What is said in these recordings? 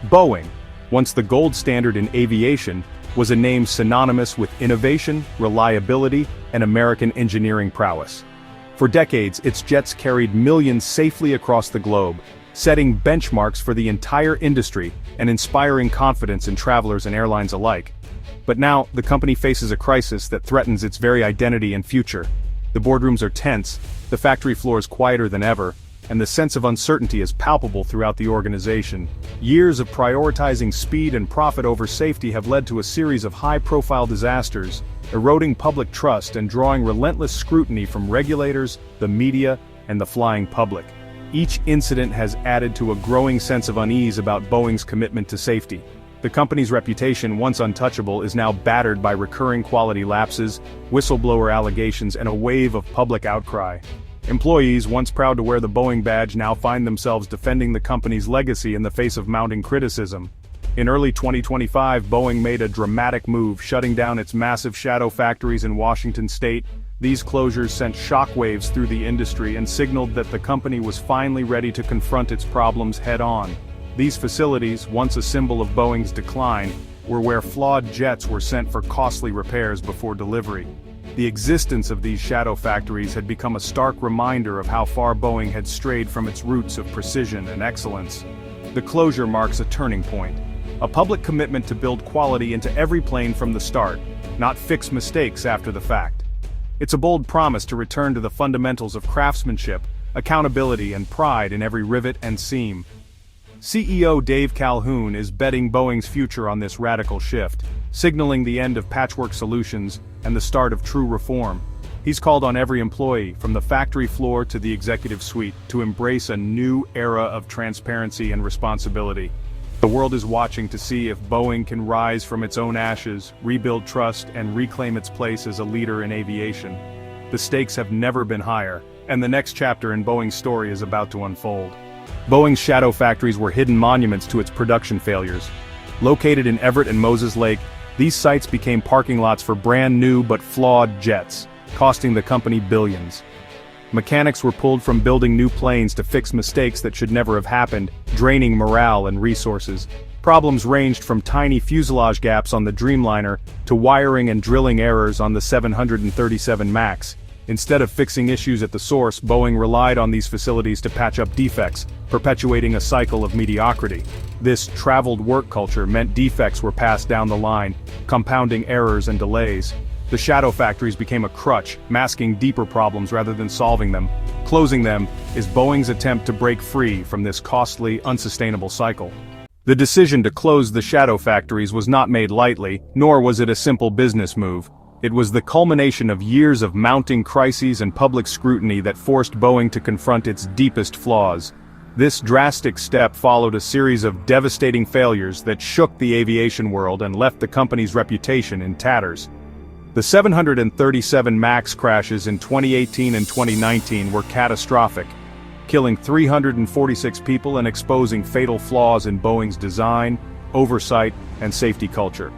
Boeing, once the gold standard in aviation, was a name synonymous with innovation, reliability, and American engineering prowess. For decades, its jets carried millions safely across the globe, setting benchmarks for the entire industry and inspiring confidence in travelers and airlines alike. But now, the company faces a crisis that threatens its very identity and future. The boardrooms are tense, the factory floor is quieter than ever, and the sense of uncertainty is palpable throughout the organization. Years of prioritizing speed and profit over safety have led to a series of high-profile disasters, eroding public trust and drawing relentless scrutiny from regulators, the media, and the flying public. Each incident has added to a growing sense of unease about Boeing's commitment to safety. The company's reputation, once untouchable, is now battered by recurring quality lapses, whistleblower allegations, and a wave of public outcry. Employees, once proud to wear the Boeing badge, now find themselves defending the company's legacy in the face of mounting criticism. In early 2025, Boeing made a dramatic move, shutting down its massive shadow factories in Washington state. These closures sent shockwaves through the industry and signaled that the company was finally ready to confront its problems head-on. These facilities, once a symbol of Boeing's decline, were where flawed jets were sent for costly repairs before delivery. The existence of these shadow factories had become a stark reminder of how far Boeing had strayed from its roots of precision and excellence. The closure marks a turning point, a public commitment to build quality into every plane from the start, not fix mistakes after the fact. It's a bold promise to return to the fundamentals of craftsmanship, accountability, and pride in every rivet and seam. CEO Dave Calhoun is betting Boeing's future on this radical shift, signaling the end of patchwork solutions and the start of true reform. He's called on every employee, from the factory floor to the executive suite, to embrace a new era of transparency and responsibility. The world is watching to see if Boeing can rise from its own ashes, rebuild trust, and reclaim its place as a leader in aviation. The stakes have never been higher, and the next chapter in Boeing's story is about to unfold. Boeing's shadow factories were hidden monuments to its production failures. Located in Everett and Moses Lake, these sites became parking lots for brand new but flawed jets, costing the company billions. Mechanics were pulled from building new planes to fix mistakes that should never have happened, draining morale and resources. Problems ranged from tiny fuselage gaps on the Dreamliner to wiring and drilling errors on the 737 MAX. Instead of fixing issues at the source, Boeing relied on these facilities to patch up defects, perpetuating a cycle of mediocrity. This traveled work culture meant defects were passed down the line, compounding errors and delays. The shadow factories became a crutch, masking deeper problems rather than solving them. Closing them is Boeing's attempt to break free from this costly, unsustainable cycle. The decision to close the shadow factories was not made lightly, nor was it a simple business move. It was the culmination of years of mounting crises and public scrutiny that forced Boeing to confront its deepest flaws. This drastic step followed a series of devastating failures that shook the aviation world and left the company's reputation in tatters. The 737 MAX crashes in 2018 and 2019 were catastrophic, killing 346 people and exposing fatal flaws in Boeing's design, oversight, and safety culture.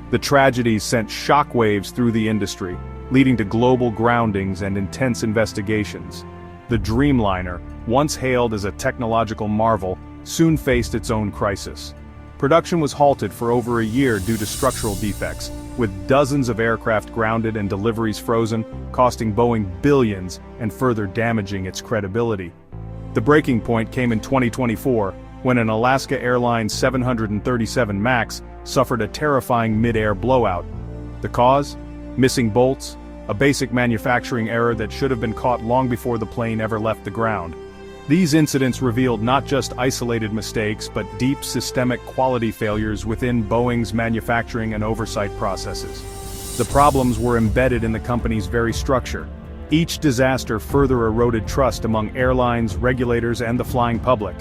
The tragedies sent shockwaves through the industry, leading to global groundings and intense investigations. The Dreamliner, once hailed as a technological marvel, soon faced its own crisis. Production was halted for over a year due to structural defects, with dozens of aircraft grounded and deliveries frozen, costing Boeing billions and further damaging its credibility. The breaking point came in 2024, when an Alaska Airlines 737 MAX suffered a terrifying mid-air blowout. The cause? Missing bolts, a basic manufacturing error that should have been caught long before the plane ever left the ground. These incidents revealed not just isolated mistakes but deep systemic quality failures within Boeing's manufacturing and oversight processes. The problems were embedded in the company's very structure. Each disaster further eroded trust among airlines, regulators, and the flying public.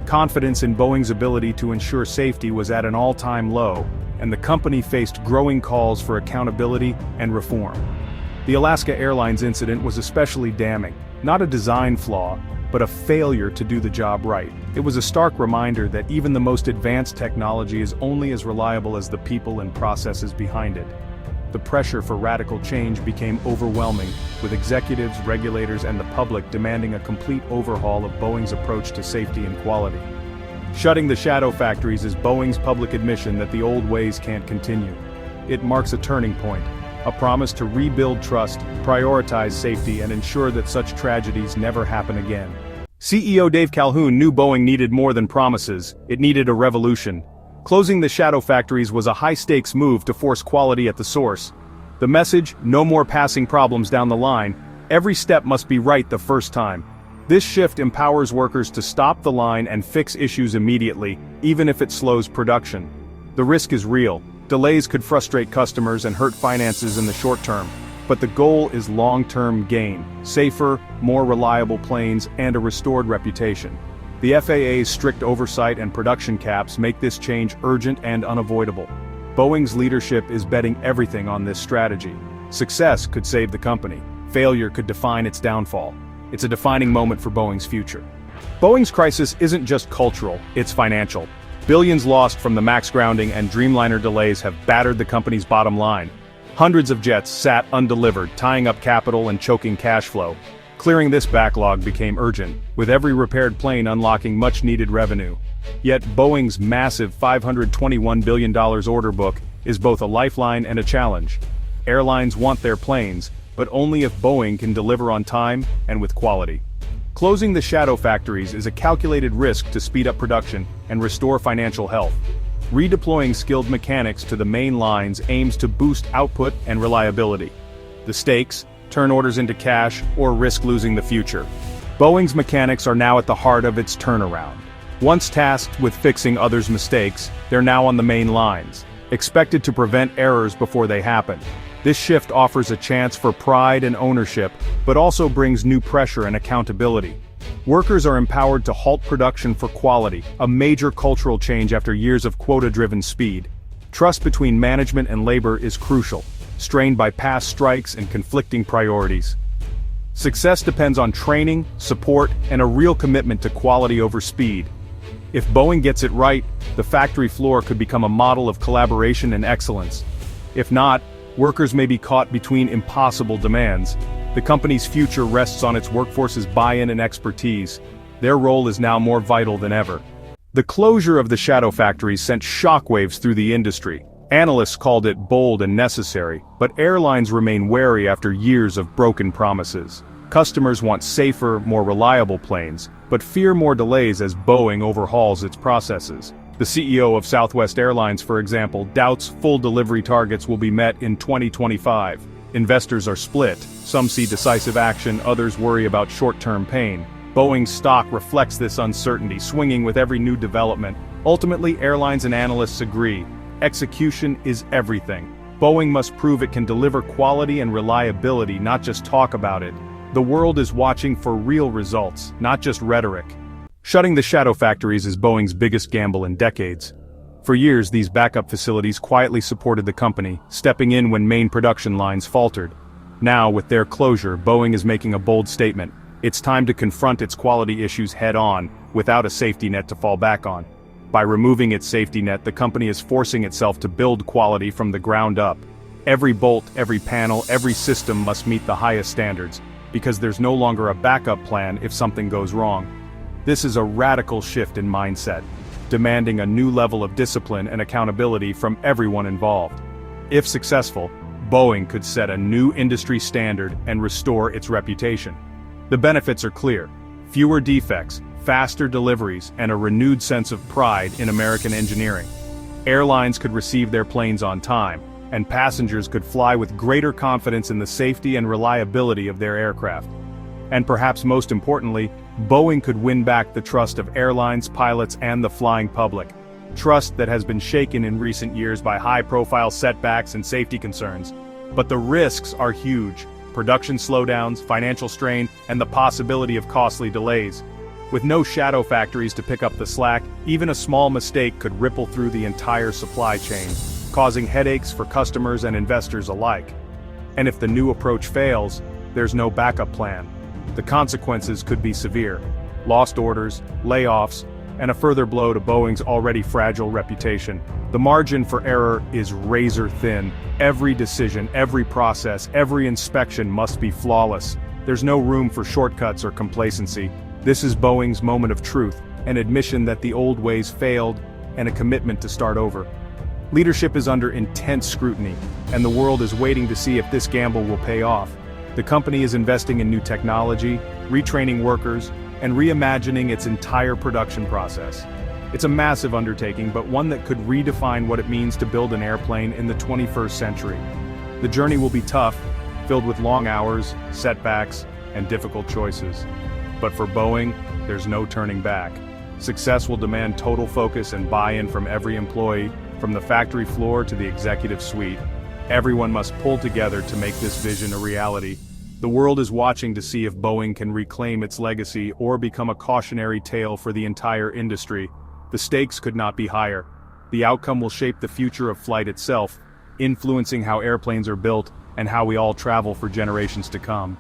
Confidence in Boeing's ability to ensure safety was at an all-time low, and the company faced growing calls for accountability and reform. The Alaska Airlines incident was especially damning, not a design flaw, but a failure to do the job right. It was a stark reminder that even the most advanced technology is only as reliable as the people and processes behind it. The pressure for radical change became overwhelming, with executives, regulators, and the public demanding a complete overhaul of Boeing's approach to safety and quality. Shutting the shadow factories is Boeing's public admission that the old ways can't continue. It marks a turning point, a promise to rebuild trust, prioritize safety, and ensure that such tragedies never happen again. CEO Dave Calhoun knew Boeing needed more than promises, it needed a revolution. Closing the shadow factories was a high-stakes move to force quality at the source. The message, no more passing problems down the line, every step must be right the first time. This shift empowers workers to stop the line and fix issues immediately, even if it slows production. The risk is real. Delays could frustrate customers and hurt finances in the short term. But the goal is long-term gain, safer, more reliable planes, and a restored reputation. The FAA's strict oversight and production caps make this change urgent and unavoidable. Boeing's leadership is betting everything on this strategy. Success could save the company. Failure could define its downfall. It's a defining moment for Boeing's future. Boeing's crisis isn't just cultural, it's financial. Billions lost from the MAX grounding and Dreamliner delays have battered the company's bottom line. Hundreds of jets sat undelivered, tying up capital and choking cash flow. Clearing this backlog became urgent, with every repaired plane unlocking much-needed revenue. Yet Boeing's massive $521 billion order book is both a lifeline and a challenge. Airlines want their planes, but only if Boeing can deliver on time and with quality. Closing the shadow factories is a calculated risk to speed up production and restore financial health. Redeploying skilled mechanics to the main lines aims to boost output and reliability. The stakes, turn orders into cash or risk losing the future. Boeing's mechanics are now at the heart of its turnaround. Once tasked with fixing others' mistakes, they're now on the main lines, expected to prevent errors before they happen. This shift offers a chance for pride and ownership, but also brings new pressure and accountability. Workers are empowered to halt production for quality, a major cultural change after years of quota-driven speed. Trust between management and labor is crucial, strained by past strikes and conflicting priorities. Success depends on training, support, and a real commitment to quality over speed. If Boeing gets it right, the factory floor could become a model of collaboration and excellence. If not, workers may be caught between impossible demands. The company's future rests on its workforce's buy-in and expertise. Their role is now more vital than ever. The closure of the shadow factories sent shockwaves through the industry. Analysts called it bold and necessary, but airlines remain wary after years of broken promises. Customers want safer, more reliable planes, but fear more delays as Boeing overhauls its processes. The CEO of Southwest Airlines, for example, doubts full delivery targets will be met in 2025. Investors are split. Some see decisive action, others worry about short-term pain. Boeing's stock reflects this uncertainty, swinging with every new development. Ultimately, airlines and analysts agree. Execution is everything. Boeing must prove it can deliver quality and reliability, not just talk about it. The world is watching for real results, not just rhetoric. Shutting the shadow factories is Boeing's biggest gamble in decades. For years, these backup facilities quietly supported the company, stepping in when main production lines faltered. Now, with their closure, Boeing is making a bold statement. It's time to confront its quality issues head-on, without a safety net to fall back on. By removing its safety net, the company is forcing itself to build quality from the ground up. Every bolt, every panel, every system must meet the highest standards, because there's no longer a backup plan if something goes wrong. This is a radical shift in mindset, demanding a new level of discipline and accountability from everyone involved. If successful, Boeing could set a new industry standard and restore its reputation. The benefits are clear: fewer defects, faster deliveries, and a renewed sense of pride in American engineering. Airlines could receive their planes on time, and passengers could fly with greater confidence in the safety and reliability of their aircraft. And perhaps most importantly, Boeing could win back the trust of airlines, pilots, and the flying public. Trust that has been shaken in recent years by high-profile setbacks and safety concerns. But the risks are huge: production slowdowns, financial strain, and the possibility of costly delays. With no shadow factories to pick up the slack, even a small mistake could ripple through the entire supply chain, causing headaches for customers and investors alike. And if the new approach fails, there's no backup plan. The consequences could be severe: lost orders, layoffs, and a further blow to Boeing's already fragile reputation. The margin for error is razor thin. Every decision, every process, every inspection must be flawless. There's no room for shortcuts or complacency. This is Boeing's moment of truth. an admission that the old ways failed, and a commitment to start over. Leadership is under intense scrutiny, and the world is waiting to see if this gamble will pay off. The company is investing in new technology, retraining workers, and reimagining its entire production process. It's a massive undertaking, but one that could redefine what it means to build an airplane in the 21st century. The journey will be tough, filled with long hours, setbacks, and difficult choices. But for Boeing, there's no turning back. Success will demand total focus and buy-in from every employee, from the factory floor to the executive suite. Everyone must pull together to make this vision a reality. The world is watching to see if Boeing can reclaim its legacy or become a cautionary tale for the entire industry. The stakes could not be higher. The outcome will shape the future of flight itself, influencing how airplanes are built and how we all travel for generations to come.